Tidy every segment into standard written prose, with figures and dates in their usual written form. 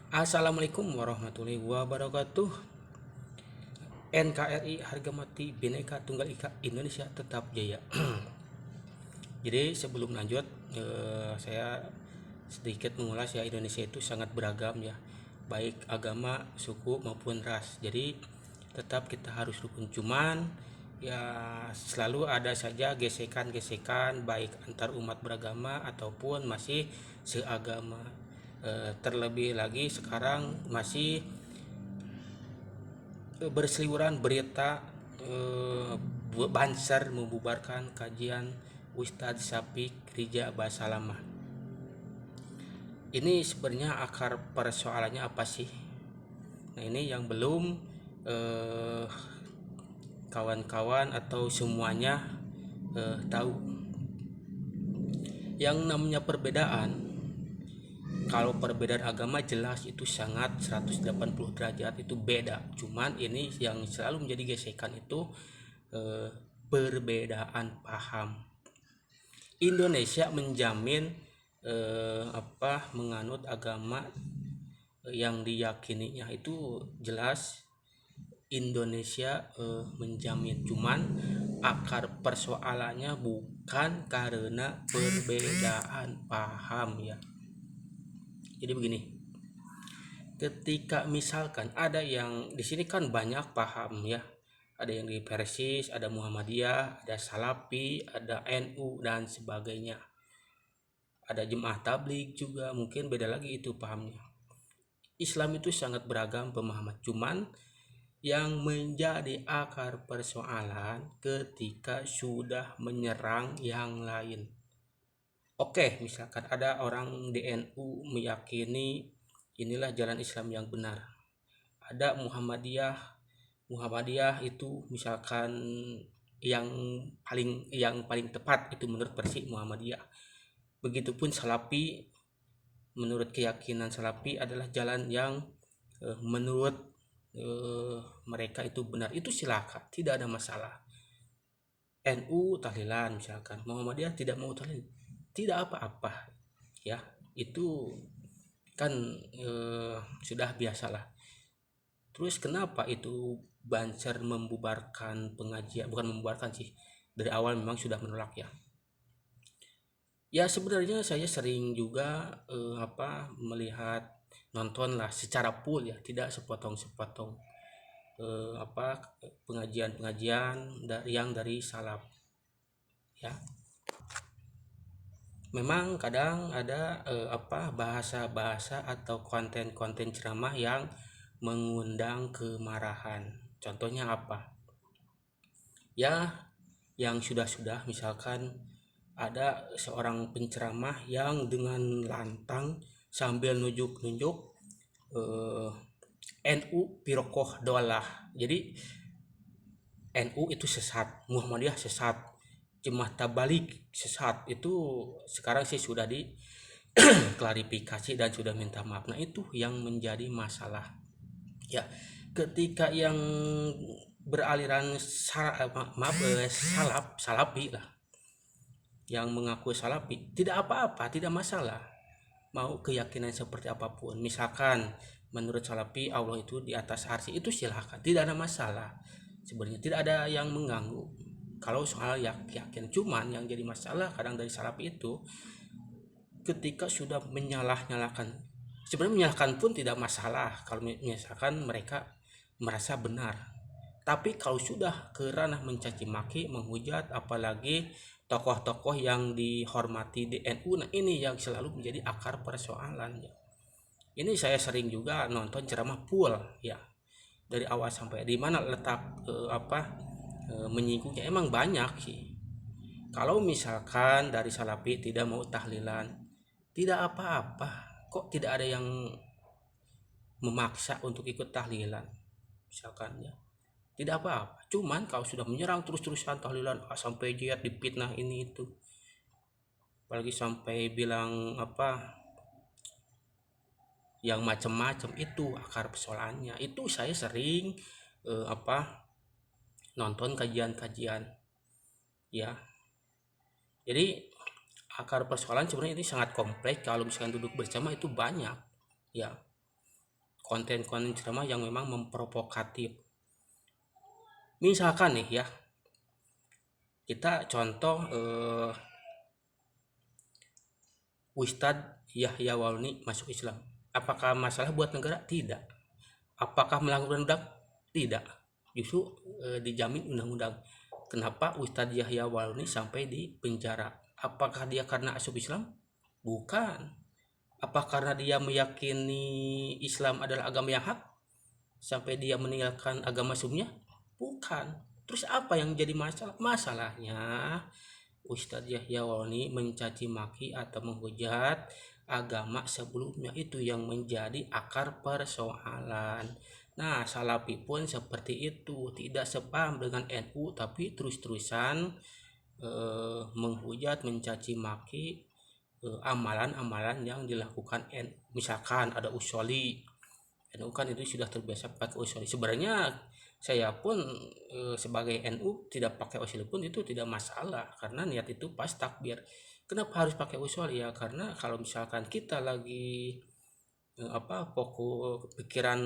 Assalamualaikum warahmatullahi wabarakatuh. NKRI harga mati Bhinneka Tunggal Ika Indonesia tetap jaya. Jadi sebelum lanjut, saya sedikit mengulas ya, Indonesia itu sangat beragam ya, baik agama, suku maupun ras. Jadi tetap kita harus rukun, cuman ya selalu ada saja gesekan-gesekan baik antar umat beragama ataupun masih seagama. Terlebih lagi sekarang masih berseliweran berita Banser membubarkan kajian Ustadz Syafiq Rija Basalamah. Ini sebenarnya akar persoalannya apa sih? Nah, ini yang belum eh, kawan-kawan atau semuanya tahu. Yang namanya perbedaan, kalau perbedaan agama jelas itu sangat 180 derajat, itu beda. Cuman ini yang selalu menjadi gesekan itu eh, perbedaan paham. Indonesia menjamin menganut agama yang diyakininya itu jelas. Indonesia menjamin, cuman akar persoalannya bukan karena perbedaan paham ya. Jadi begini, ketika misalkan ada yang di sini kan banyak paham ya, ada yang di Persis, ada Muhammadiyah, ada Salafi, ada NU dan sebagainya, ada Jemaah Tabligh juga, mungkin beda lagi itu pahamnya. Islam itu sangat beragam pemahaman, cuman yang menjadi akar persoalan ketika sudah menyerang yang lain. Oke, misalkan ada orang di NU meyakini inilah jalan Islam yang benar. Ada Muhammadiyah itu misalkan yang paling tepat itu menurut versi Muhammadiyah. Begitupun Salafi, menurut keyakinan Salafi adalah jalan yang menurut mereka itu benar. Itu silakan, tidak ada masalah. NU tahlilan misalkan, Muhammadiyah tidak mau tahlil, tidak apa-apa ya. Itu kan sudah biasalah. Terus kenapa itu Banser membubarkan pengajian? Bukan membubarkan sih, dari awal memang sudah menolak ya. Ya sebenarnya saya sering juga melihat, nonton lah secara full ya, tidak sepotong-sepotong pengajian-pengajian yang dari salaf ya. Memang kadang ada bahasa-bahasa atau konten-konten ceramah yang mengundang kemarahan. Contohnya apa? Ya, yang sudah-sudah misalkan ada seorang penceramah yang dengan lantang sambil nunjuk-nunjuk eh, NU pirokoh dolah. Jadi NU itu sesat, Muhammadiyah sesat, Jemaah Tabalik sesat. Itu sekarang sih sudah diklarifikasi dan sudah minta maaf. Nah, itu yang menjadi masalah. Ya, ketika yang beraliran salafi lah, yang mengaku salafi, tidak apa-apa, tidak masalah. Mau keyakinan seperti apapun, misalkan menurut salafi Allah itu di atas arsy, itu silahkan, tidak ada masalah. Sebenarnya tidak ada yang mengganggu kalau soal yakin. Cuman yang jadi masalah kadang dari salafi itu ketika sudah menyalah-nyalakan. Sebenarnya menyalahkan pun tidak masalah kalau misalkan mereka merasa benar. Tapi kalau sudah ke ranah mencaci maki, menghujat, apalagi tokoh-tokoh yang dihormati di NU, nah ini yang selalu menjadi akar persoalannya. Ini saya sering juga nonton ceramah full ya, dari awal sampai di mana letak menyinggungnya emang banyak sih. Kalau misalkan dari Salafi tidak mau tahlilan, tidak apa-apa. Kok tidak ada yang memaksa untuk ikut tahlilan? Misalkan ya, tidak apa-apa. Cuman kalau sudah menyerang terus-terusan tahlilan sampai jihad, dipitnah ini itu, apalagi sampai bilang yang macam-macam, itu akar persoalannya. Itu saya sering nonton kajian-kajian ya. Jadi akar persoalan sebenarnya ini sangat kompleks. Kalau misalkan duduk bersama itu banyak ya. konten-konten ceramah yang memang memprovokatif. Misalkan nih ya, kita contoh Ustadz Yahya Walni masuk Islam. Apakah masalah buat negara? Tidak. Apakah melanggar undang? Tidak. Justru dijamin undang-undang. Kenapa Ustadz Yahya Walni sampai di penjara? Apakah dia karena asup Islam? Bukan. Apa karena dia meyakini Islam adalah agama yang hak sampai dia meninggalkan agama sebelumnya? Bukan. Terus apa yang jadi masalah? Masalahnya Ustadz Yahya Walni mencaci maki atau menghujat agama sebelumnya, itu yang menjadi akar persoalan. Nah, Salafi pun seperti itu, tidak sepaham dengan NU tapi terus-terusan menghujat, mencaci maki amalan-amalan yang dilakukan NU. Misalkan ada usoli, NU kan itu sudah terbiasa pakai usoli. Sebenarnya saya pun sebagai NU tidak pakai usoli pun itu tidak masalah, karena niat itu pas takbir. Kenapa harus pakai usoli ya? Karena kalau misalkan kita lagi fokus, pikiran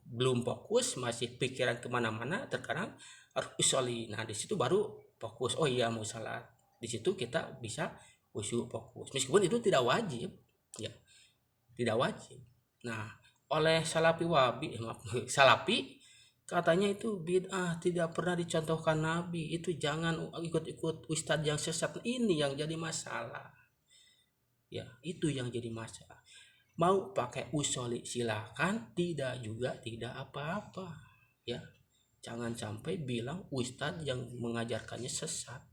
belum fokus, masih pikiran kemana-mana, terkadang harus usoli. Nah di situ baru fokus. Oh iya mau salat. Di situ kita bisa khusyuk fokus. Meskipun itu tidak wajib, ya tidak wajib. Nah oleh Salafi katanya itu bid'ah, tidak pernah dicontohkan Nabi, itu jangan ikut-ikut ustadz yang sesat. Ini yang jadi masalah ya, itu yang jadi masalah. Mau pakai usoli silakan, tidak juga tidak apa-apa ya. Jangan sampai bilang ustadz yang mengajarkannya sesat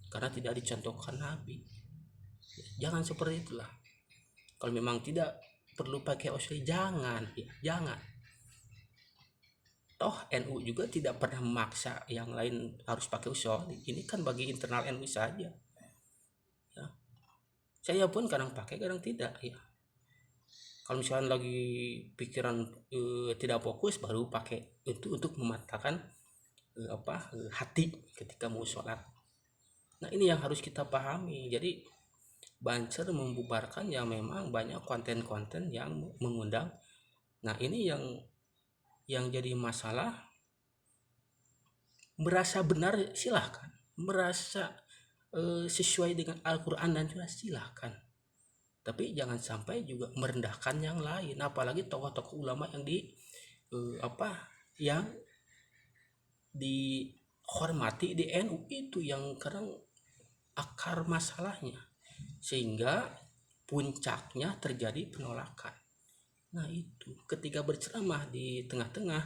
karena tidak dicontohkan Nabi. Jangan seperti itulah. Kalau memang tidak perlu pakai usoli, jangan ya, jangan. Toh NU juga tidak pernah memaksa yang lain harus pakai usoli. Ini kan bagi internal NU saja ya. Saya pun kadang pakai, kadang tidak ya. Kalau misalnya lagi pikiran tidak fokus, baru pakai itu untuk mematahkan hati ketika mau sholat. Nah ini yang harus kita pahami. Jadi Banser membubarkan ya memang banyak konten-konten yang mengundang. Nah ini yang jadi masalah. Merasa benar silahkan, merasa sesuai dengan Al-Quran dan juga silahkan, tapi jangan sampai juga merendahkan yang lain, apalagi tokoh-tokoh ulama yang yang dihormati di NU. Itu yang kadang akar masalahnya, sehingga puncaknya terjadi penolakan. Nah itu ketika berceramah di tengah-tengah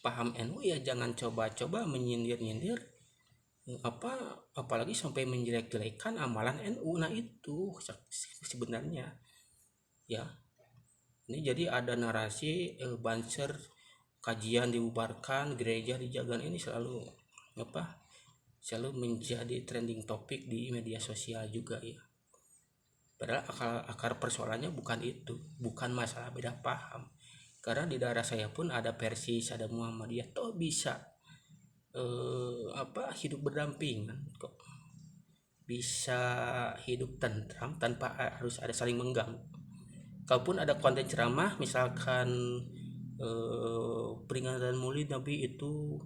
paham NU, ya jangan coba-coba menyindir-nyindir apalagi sampai menjelek-jelekan amalan NU. Nah itu sebenarnya ya, ini jadi ada narasi Banser kajian dibubarkan, gereja dijaga. Ini selalu menjadi trending topik di media sosial juga ya. Padahal akar persoalannya bukan itu, bukan masalah beda paham. Karena di daerah saya pun ada Persis, ada Muhammadiyah, toh bisa hidup berdampingan kok, bisa hidup tentram tanpa harus ada saling mengganggu. Kalaupun ada konten ceramah, misalkan peringatan Maulid Nabi, itu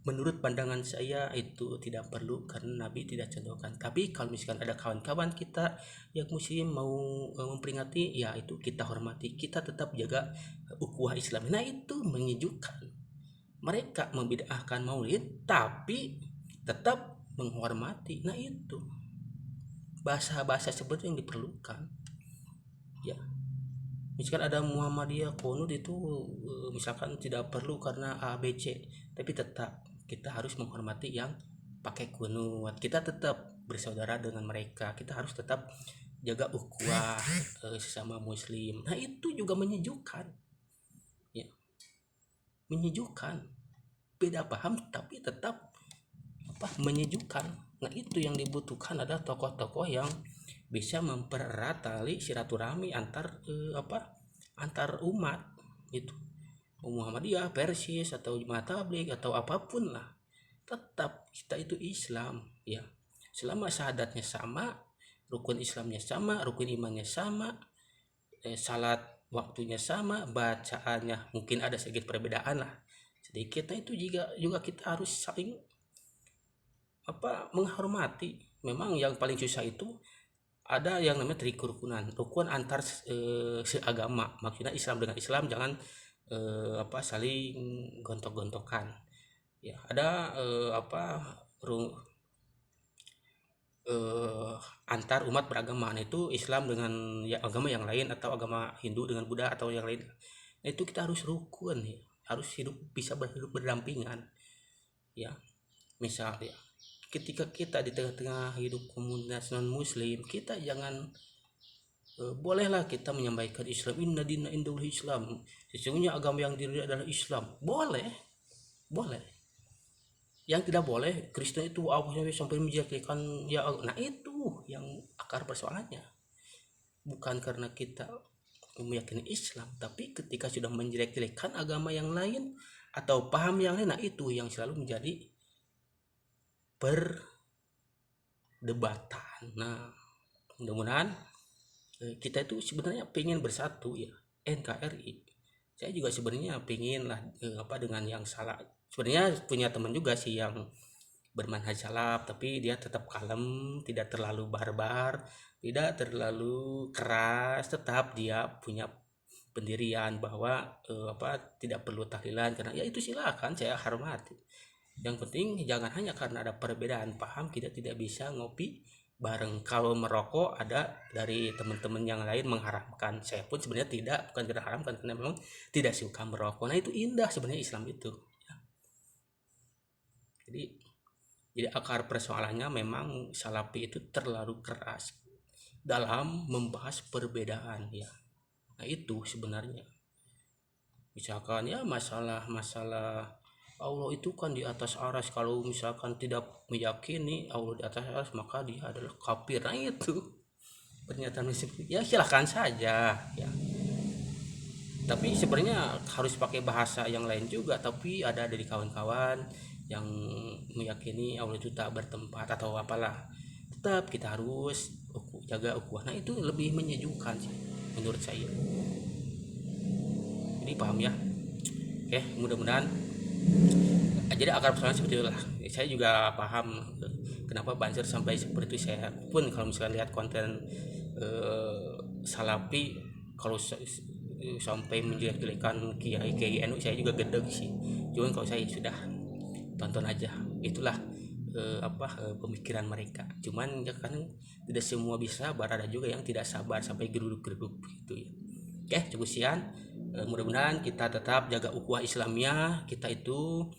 menurut pandangan saya itu tidak perlu karena Nabi tidak contohkan. Tapi kalau misalkan ada kawan-kawan kita yang muslim mau memperingati, ya itu kita hormati, kita tetap jaga ukhuwah Islam. Nah itu menyejukkan. Mereka membid'ahkan Maulid tapi tetap menghormati. Nah itu bahasa-bahasa seperti yang diperlukan ya. Misalkan ada Muhammadiyah kunut, itu misalkan tidak perlu karena ABC, tapi tetap kita harus menghormati yang pakai kunut. Kita tetap bersaudara dengan mereka, kita harus tetap jaga ukhuwah sesama muslim. Nah itu juga menyejukkan ya, menyejukkan. Beda paham tapi tetap menyejukkan. Nah itu yang dibutuhkan adalah tokoh-tokoh yang bisa mempererat tali silaturahmi antar umat itu. Muhammadiyah, Persis, atau Jemaat Tabligh atau apapun lah, tetap kita itu Islam ya. Selama syahadatnya sama, rukun Islamnya sama, rukun imannya sama, salat waktunya sama, bacaannya mungkin ada sedikit perbedaan lah sedikit. Nah itu juga kita harus saling menghormati. Memang yang paling susah itu ada yang namanya kerukunan, rukun antar seagama, maksudnya Islam dengan Islam jangan saling gontok-gontokan ya. Ada antar umat beragama, nah itu Islam dengan ya agama yang lain, atau agama Hindu dengan Buddha atau yang lain. Nah itu kita harus rukun ya, harus bisa berhidup berdampingan ya. Misal ya, ketika kita di tengah-tengah hidup komunitas non muslim, kita jangan bolehlah kita menyampaikan Islam, inna dina indul Islam, sesungguhnya agama yang diri adalah Islam, boleh. Yang tidak boleh, Kristen itu sampai menjelekkan ya. Nah itu yang akar persoalannya, bukan karena kita meyakini Islam, tapi ketika sudah menjelek-jelekan agama yang lain atau paham yang lain, nah itu yang selalu menjadi perdebatan. Nah mudah-mudahan kita itu sebenarnya pengen bersatu ya, NKRI. Saya juga sebenarnya pengen lah dengan yang salah. Sebenarnya punya teman juga sih yang bermanhaj salaf, tapi dia tetap kalem, tidak terlalu barbar, tidak terlalu keras, tetap dia punya pendirian bahwa tidak perlu tahlilan, karena ya itu silakan, saya hormati. Yang penting jangan hanya karena ada perbedaan paham kita tidak bisa ngopi bareng. Kalau merokok ada dari teman-teman yang lain mengharamkan, saya pun sebenarnya tidak, bukan karena haramkan, karena memang tidak suka merokok. Nah itu indah sebenarnya Islam itu ya. Jadi akar persoalannya memang Salafi itu terlalu keras dalam membahas perbedaan ya. Nah itu sebenarnya, misalkan ya masalah Allah itu kan di atas aras, kalau misalkan tidak meyakini Allah di atas aras maka dia adalah kafir. Nah itu pernyataan ya silahkan saja ya, tapi sebenarnya harus pakai bahasa yang lain juga. Tapi ada dari kawan-kawan yang meyakini Allah itu tak bertempat atau apalah, tetap kita harus jaga ukhuwah. Nah itu lebih menyejukkan sih menurut saya. Jadi paham ya. Oke, mudah-mudahan jadi akar persoalan seperti itulah. Saya juga paham kenapa Banser sampai seperti itu. Saya pun kalau misalnya lihat konten Salafi, kalau sampai menjelek-jelekan kiai NU, saya juga gedeg sih. Cuman kalau saya sudah tonton aja, itulah pemikiran mereka. Cuman ya kan tidak semua bisa sabar, ada juga yang tidak sabar sampai geruduk-geruduk gitu ya. Oke, cukup sekian. Mudah-mudahan kita tetap jaga ukhuwah Islamiyah. Kita itu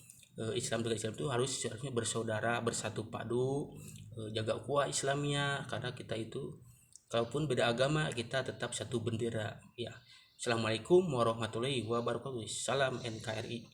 Islam dengan Islam itu harusnya bersaudara, bersatu padu, jaga ukhuwah Islamiyah, karena kita itu kalaupun beda agama kita tetap satu bendera ya. Assalamualaikum warahmatullahi wabarakatuh. Salam NKRI.